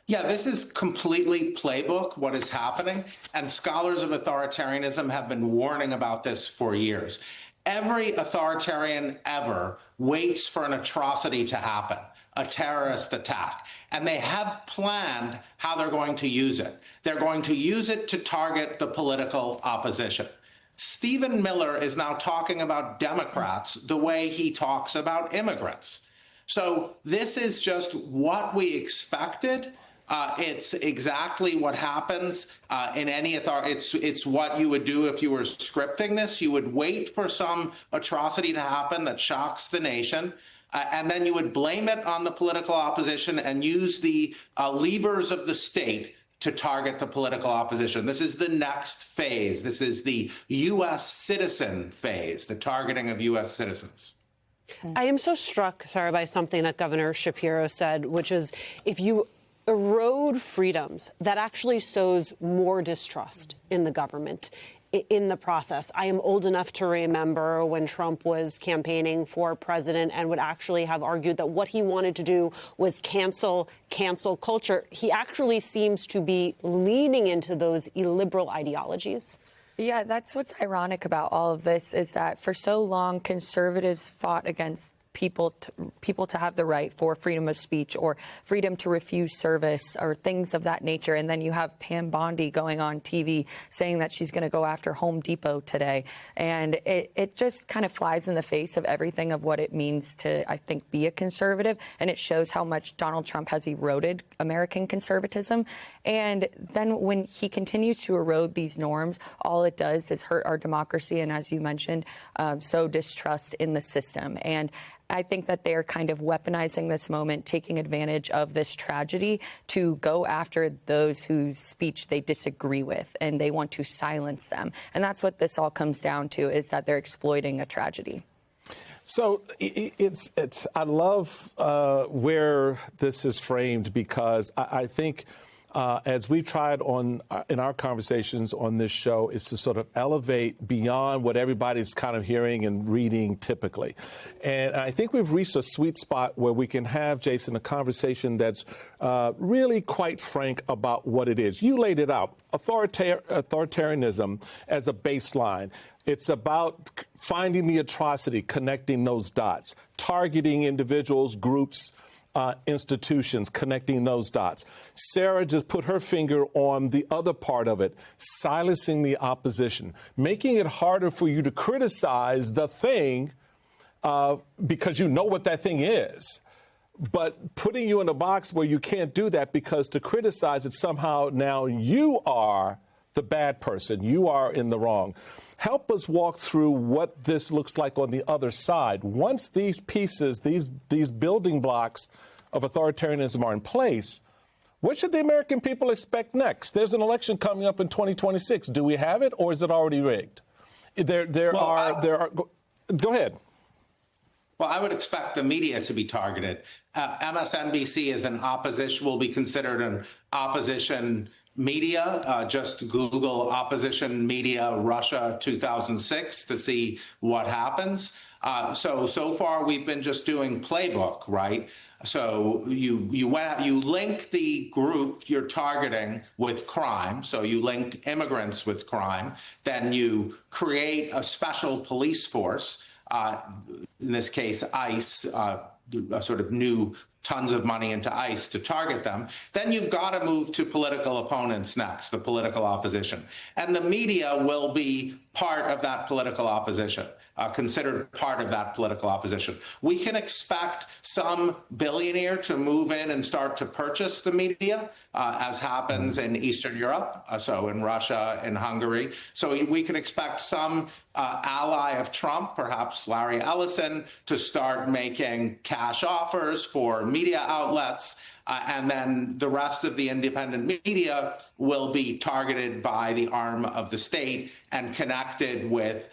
Yeah, this is completely playbook, what is happening. And scholars of authoritarianism have been warning about this for years. Every authoritarian ever waits for an atrocity to happen, a terrorist attack, and they have planned how they're going to use it. They're going to use it to target the political opposition. Stephen Miller is now talking about Democrats the way he talks about immigrants. So this is just what we expected. It's exactly what happens in any authority. It's what you would do if you were scripting this. You would wait for some atrocity to happen that shocks the nation. And then you would blame it on the political opposition and use the levers of the state to target the political opposition. This is the next phase. This is the U.S. citizen phase, the targeting of U.S. citizens. I am so struck, Sarah, by something that Governor Shapiro said, which is if you erode freedoms, that actually sows more distrust in the government in the process. I am old enough to remember when Trump was campaigning for president and would actually have argued that what he wanted to do was cancel culture. He actually seems to be leaning into those illiberal ideologies. Yeah, that's what's ironic about all of this is that for so long, conservatives fought against people to have the right for freedom of speech or freedom to refuse service or things of that nature. And then you have Pam Bondi going on TV saying that she's going to go after Home Depot today. And it just kind of flies in the face of everything of what it means to, I think, be a conservative. And it shows how much Donald Trump has eroded American conservatism. And then when he continues to erode these norms, all it does is hurt our democracy. And as you mentioned, sow distrust in the system. And I think that they're kind of weaponizing this moment, taking advantage of this tragedy to go after those whose speech they disagree with, and they want to silence them. And that's what this all comes down to, is that they're exploiting a tragedy. So I love where this is framed, because I think as we've tried in our conversations on this show, is to sort of elevate beyond what everybody's kind of hearing and reading typically. And I think we've reached a sweet spot where we can have, Jason, a conversation that's really quite frank about what it is. You laid it out, authoritarianism as a baseline. It's about finding the atrocity, connecting those dots, targeting individuals, groups, institutions, connecting those dots. Sarah just put her finger on the other part of it, silencing the opposition, making it harder for you to criticize the thing because you know what that thing is, but putting you in a box where you can't do that, because to criticize it somehow now you are the bad person, you are in the wrong. Help us walk through what this looks like on the other side. Once these pieces, these building blocks of authoritarianism are in place, what should the American people expect next? There's an election coming up in 2026. Do we have it, or is it already rigged? There are. Go ahead. Well, I would expect the media to be targeted. MSNBC will be considered an opposition media. Just Google opposition media Russia 2006 to see what happens. So far we've been just doing playbook, right? So you link the group you're targeting with crime. So you linked immigrants with crime. Then you create a special police force. In this case, ICE, sort of new tons of money into ICE to target them. Then you've got to move to political opponents next, the political opposition. And the media will be part of that political opposition, considered part of that political opposition. We can expect some billionaire to move in and start to purchase the media, as happens in Eastern Europe, so in Russia and Hungary. So we can expect some ally of Trump, perhaps Larry Ellison, to start making cash offers for media outlets. And then the rest of the independent media will be targeted by the arm of the state and connected with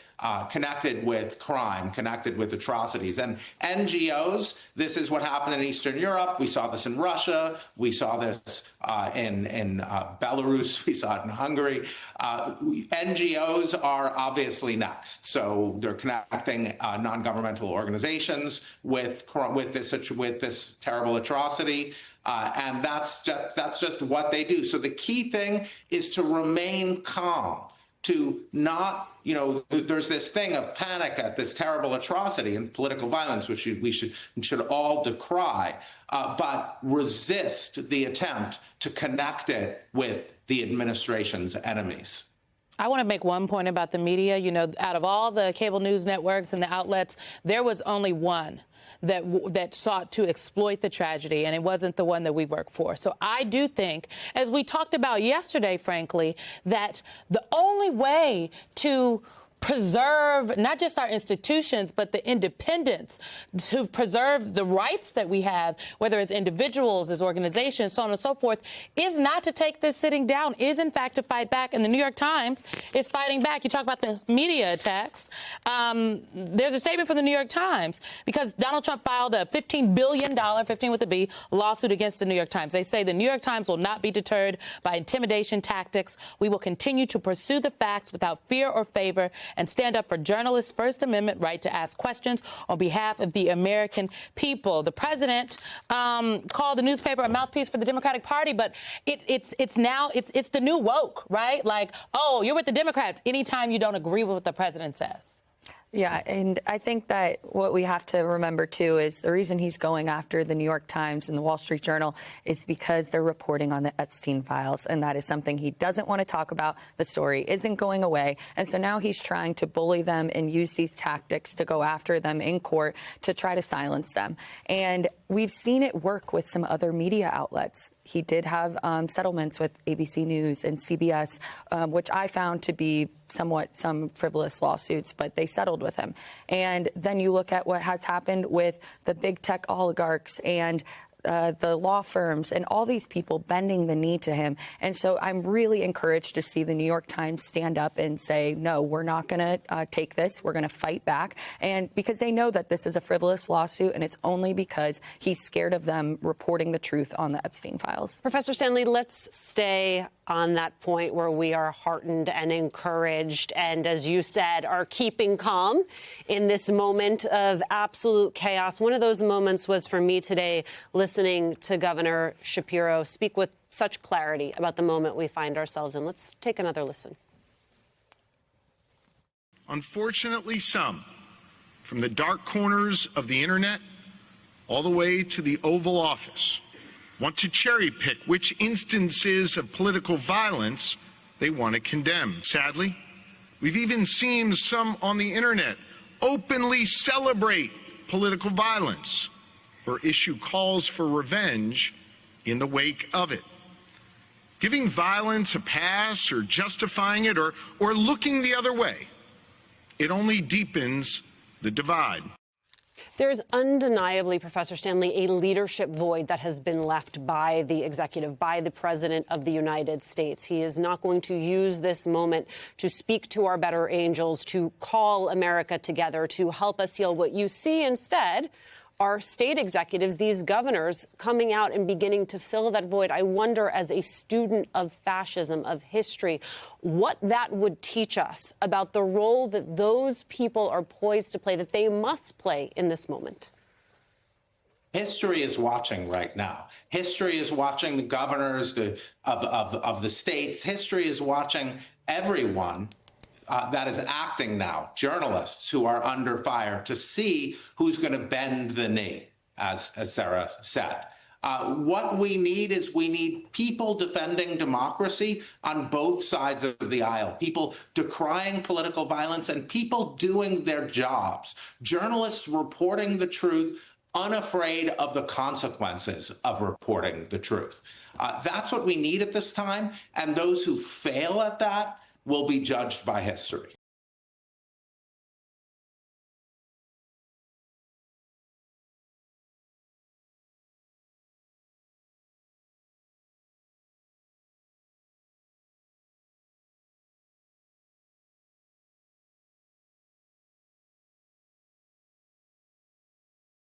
crime, connected with atrocities. And NGOs, this is what happened in Eastern Europe. We saw this in Russia. We saw this in Belarus. We saw it in Hungary. NGOs are obviously next. So they're connecting non-governmental organizations with this terrible atrocity. And that's just what they do. So the key thing is to remain calm, to not, there's this thing of panic at this terrible atrocity and political violence, which we should all decry, but resist the attempt to connect it with the administration's enemies. I want to make one point about the media. Out of all the cable news networks and the outlets, there was only one that sought to exploit the tragedy, and it wasn't the one that we work for. So I do think, as we talked about yesterday, frankly, that the only way to preserve not just our institutions, but the independence, to preserve the rights that we have, whether as individuals, as organizations, so on and so forth, is not to take this sitting down, is in fact to fight back. And the New York Times is fighting back. You talk about the media attacks. There's a statement from the New York Times because Donald Trump filed a $15 billion, 15 with a B, lawsuit against the New York Times. They say the New York Times will not be deterred by intimidation tactics. We will continue to pursue the facts without fear or favor and stand up for journalists' First Amendment right to ask questions on behalf of the American people. The president called the newspaper a mouthpiece for the Democratic Party, but it's the new woke, right? Like, oh, you're with the Democrats anytime you don't agree with what the president says. Yeah, and I think that what we have to remember, too, is the reason he's going after the New York Times and the Wall Street Journal is because they're reporting on the Epstein files, and that is something he doesn't want to talk about. The story isn't going away, and so now he's trying to bully them and use these tactics to go after them in court to try to silence them. And we've seen it work with some other media outlets. He did have settlements with ABC News and CBS, which I found to be some frivolous lawsuits, but they settled with him. And then you look at what has happened with the big tech oligarchs and the law firms and all these people bending the knee to him. And so I'm really encouraged to see the New York Times stand up and say, no, we're not going to take this. We're going to fight back. And because they know that this is a frivolous lawsuit, and it's only because he's scared of them reporting the truth on the Epstein files. Professor Stanley, let's stay on that point where we are heartened and encouraged and, as you said, are keeping calm in this moment of absolute chaos. One of those moments was for me today, listening to Governor Shapiro speak with such clarity about the moment we find ourselves in. Let's take another listen. Unfortunately, some, from the dark corners of the internet all the way to the Oval Office, want to cherry pick which instances of political violence they want to condemn. Sadly, we've even seen some on the internet openly celebrate political violence or issue calls for revenge in the wake of it. Giving violence a pass or justifying it or looking the other way, it only deepens the divide. There's undeniably, Professor Stanley, a leadership void that has been left by the executive, by the President of the United States. He is not going to use this moment to speak to our better angels, to call America together, to help us heal. What you see instead are state executives, these governors, coming out and beginning to fill that void. I wonder, as a student of fascism, of history, what that would teach us about the role that those people are poised to play, that they must play in this moment. History is watching right now. History is watching the governors of the states. History is watching everyone that is acting now, journalists who are under fire, to see who's going to bend the knee, as Sarah said. What we need is people defending democracy on both sides of the aisle, people decrying political violence and people doing their jobs, journalists reporting the truth, unafraid of the consequences of reporting the truth. That's what we need at this time, and those who fail at that will be judged by history.